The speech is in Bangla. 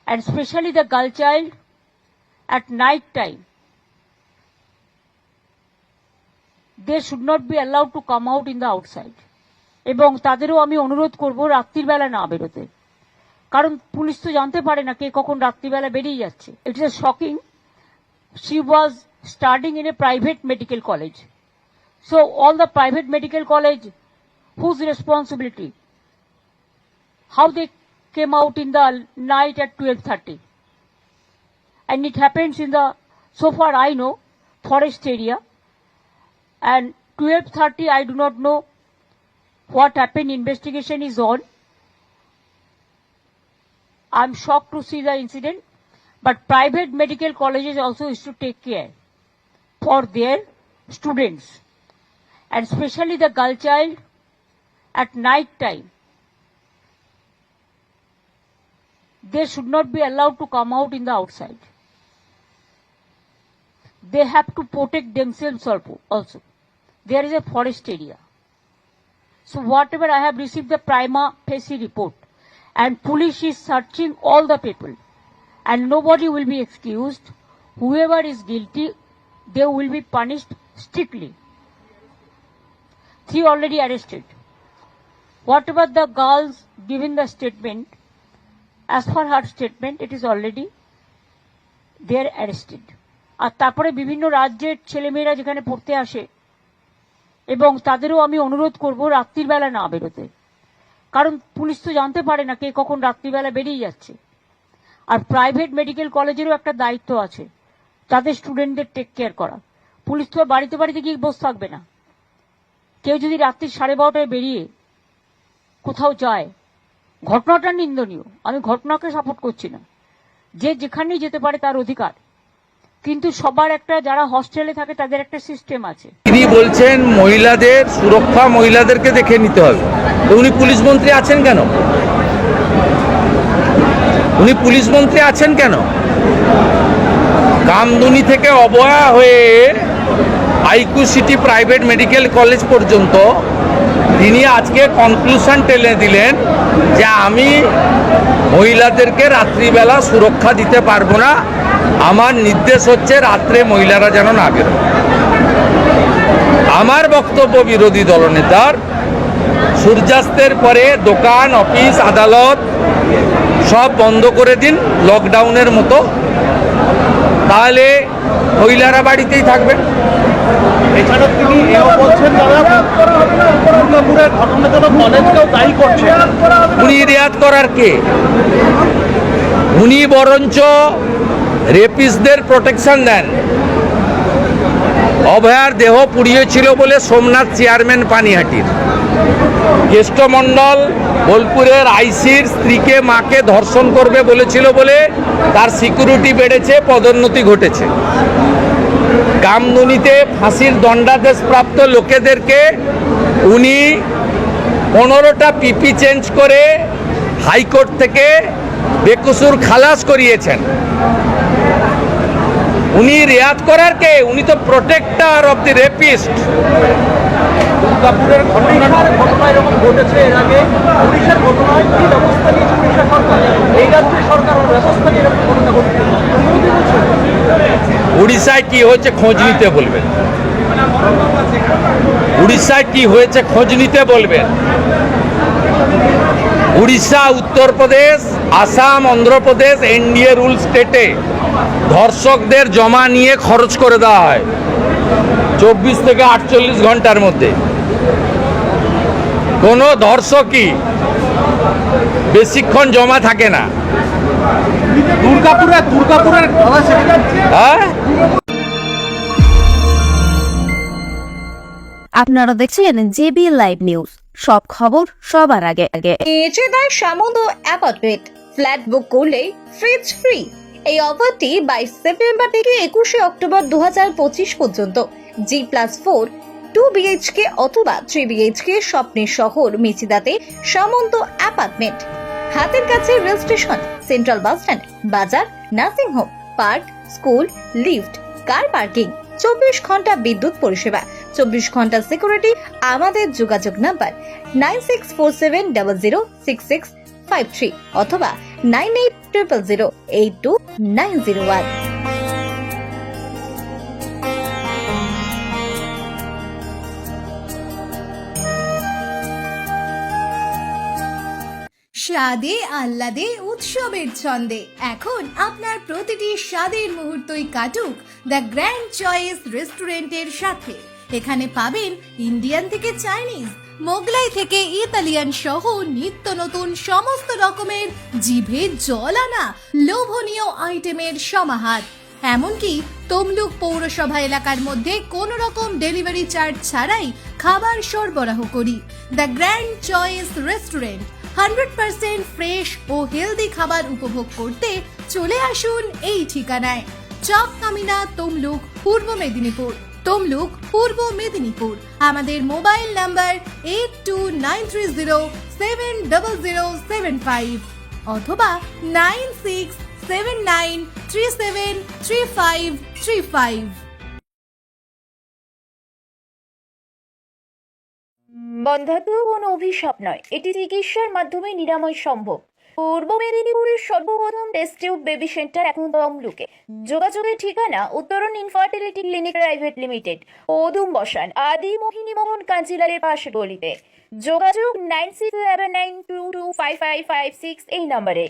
and especially the girl child at night time. They should not be allowed to come out in the outside. এবং তাদেরও আমি অনুরোধ করব রাত্রির বেলা না বেরোতে, কারণ পুলিশ তো জানতে পারে না কে কখন রাত্রিবেলা বেরিয়ে যাচ্ছে। It is shocking. She was studying in a private medical college. So all the private medical college, whose responsibility? How they came out in the night at 12:30? And it happens in the, so far I know, forest area. And 12:30, I do not know what happened. Investigation is on. I'm shocked to see the incident. But private medical colleges also is to take care for their students, and especially the girl child at night time. They should not be allowed to come out in the outside. They have to protect themselves also. There is a forest area. So whatever I have received the prima facie report, and police is searching all the people. And nobody will be excused. Whoever is guilty, they will be punished strictly. 3 already arrested. Whatever the girls given the statement, as per her statement, it is already they are arrested. আর তারপরে বিভিন্ন রাজ্যের ছেলেমেয়েরা যেখানে পড়তে আসে, এবং তাদেরও আমি অনুরোধ করব রাত্রির বেলা না বেরোতে, কারণ পুলিশ তো জানতে পারে না কে কখন রাত্রিবেলা বেরিয়ে যাচ্ছে। আর প্রাইভেট মেডিকেল কলেজেরও একটা দায়িত্ব আছে তাদের স্টুডেন্টদের টেক কেয়ার করা। পুলিশ তো বাড়িতে বাড়িতে গিয়ে বসে থাকবে না। কেউ যদি রাত্রি 12:30টায় বেরিয়ে কোথাও যায়, ঘটনাটা নিন্দনীয়, আমি ঘটনাকে সাপোর্ট করছি না, যে যেখানেই যেতে পারে তার অধিকার, কিন্তু সবার একটা, যারা হস্টেলে থাকে তাদের একটা সিস্টেম আছে। তিনি বলছেন মহিলাদের সুরক্ষা মহিলাদেরকে দেখে নিতে হবে। উনি পুলিশ মন্ত্রী আছেন কেন? উনি পুলিশ মন্ত্রী আছেন কেন? কামদুনি থেকে অবয়া হয়ে IQ city private medical college পর্যন্ত তিনি আজকে কনক্লুশন টেনে দিলেন যে আমি মহিলাদেরকে রাত্রিবেলা সুরক্ষা দিতে পারবো না, আমার নির্দেশ হচ্ছে রাত্রে মহিলারা যেন না বেরোয়। আমার বক্তব্য বিরোধী দলনেতার, সূর্যাস্তের পরে দোকান, অফিস, আদালত সব বন্ধ করে দিন লকডাউনের মতো, তাহলে মহিলারা বাড়িতেই থাকবে। এছাড়া তিনি এও বলছেন দুর্গাপুরের ঘটনার জন্য কলেজকেও দায়ী করছেন। উনি রেয়াত করার কে? উনি বরঞ্চ রেপিস্টদের প্রোটেকশন দেন। অভয়ার দেহ পুড়িয়েছিল বলে সোমনাথ চেয়ারম্যান পানিহাটির, কেষ্টমণ্ডল বোলপুরের আইসির স্ত্রীকে মাকে ধর্ষণ করবে বলেছিল বলে তার সিকিউরিটি বেড়েছে, পদোন্নতি ঘটেছে। কামদুনিতে ফাঁসির দণ্ডাদেশপ্রাপ্ত লোকেদেরকে উনি 15টা পিপি চেঞ্জ করে হাইকোর্ট থেকে বেকসুর খালাস করিয়েছেন। উনি রেয়াত করার কে? উনি তো প্রোটেক্টর অফ দি রেপিস্ট। দুর্গাপুরের ঘটনা এরকম ঘটেছে এর আগে, পুলিশের ঘটনায় কি ব্যবস্থা নিয়েছে পুলিশের সরকার? এই রাজ্যের সরকার ব্যবস্থা নিয়ে এরকম ঘটনা ঘটছে। উড়িষ্যায় কি হয়েছে খোঁজ নিতে বলবেন। উড়িষ্যায় কি হয়েছে খোঁজ নিতে বলবেন। উড়িষ্যা, উত্তরপ্রদেশ, আসাম, অন্ধ্রপ্রদেশ এনডিএ রুল স্টেটে ধর্ষকদের জমা নিয়ে খরচ করে দেওয়া হয় 24 থেকে 48 ঘন্টার মধ্যে। কোনো ধর্ষকই বেশিক্ষণ জমা থাকে না। দুর্গাপুরের হ্যাঁ, আপনারা দেখছেন জেবি লাইভ নিউজ, সব খবর সবার আগে। এসে দেয় সামন্ত অ্যাপার্টমেন্ট, ফ্ল্যাট বুক করলে ফ্রিজ ফ্রি। এই অফারটি 22 সেপ্টেম্বর থেকে 21 অক্টোবর 2025 পর্যন্ত। G+4 2 BHK অথবা 3 BHK স্বপ্নের শহর মেচিদাতে সামন্ত অ্যাপার্টমেন্ট। হাতের কাছে rail station, central bus stand, বাজার, nursing home, park, school, lift, car parking, 24 ঘন্টা বিদ্যুৎ পরিষেবা, 24 ঘন্টা সিকিউরিটি। আমাদের যোগাযোগ নাম্বার 9647006653 অথবা 9800082901। স্বাদে আহ্লাদে উৎসবের ছন্দে এখন আপনার প্রতিটি স্বাদের মুহূর্তই কাটুক দ্য গ্র্যান্ড চয়েস রেস্টুরেন্টের সাথে। এখানে পাবেন ইন্ডিয়ান থেকে চাইনিজ, মোগলাই থেকে ইতালিয়ান সহ নিত্য নতুন সমস্ত রকমের জিভে জল আনা লোভনীয় আইটেমের সমাহার। এমনকি তমলুক পৌরসভা এলাকার মধ্যে কোনো রকম ডেলিভারি চার্জ ছাড়াই খাবার সরবরাহ করি। The grand choice restaurant 100% fresh ও হেলদি খাবার উপভোগ করতে চলে আসুন এই ঠিকানায়। চক কামিনা, তমলুক, পূর্ব মেদিনীপুর। তমলুক, পূর্ব মেদিনীপুর। আমাদের মোবাইল নাম্বার 8293070075 অথবা 9679373535। বন্ধ্যাত্ব কোনো অভিশাপ নয়, এটি চিকিৎসার মাধ্যমে নিরাময় সম্ভব। পূর্ব মেদিনীপুরের সর্বপ্রথম টেস্ট টিউব বেবি সেন্টার এখন তমলুকে। যোগাযোগের ঠিকানা উত্তরণ ইনফার্টিলিটি ক্লিনিক প্রাইভেট লিমিটেড, পদুম বসান, আদি মোহিনী মোহন কাঞ্জিলালের পাশে গলিতে। যোগাযোগ 9679225556 এই নম্বরে।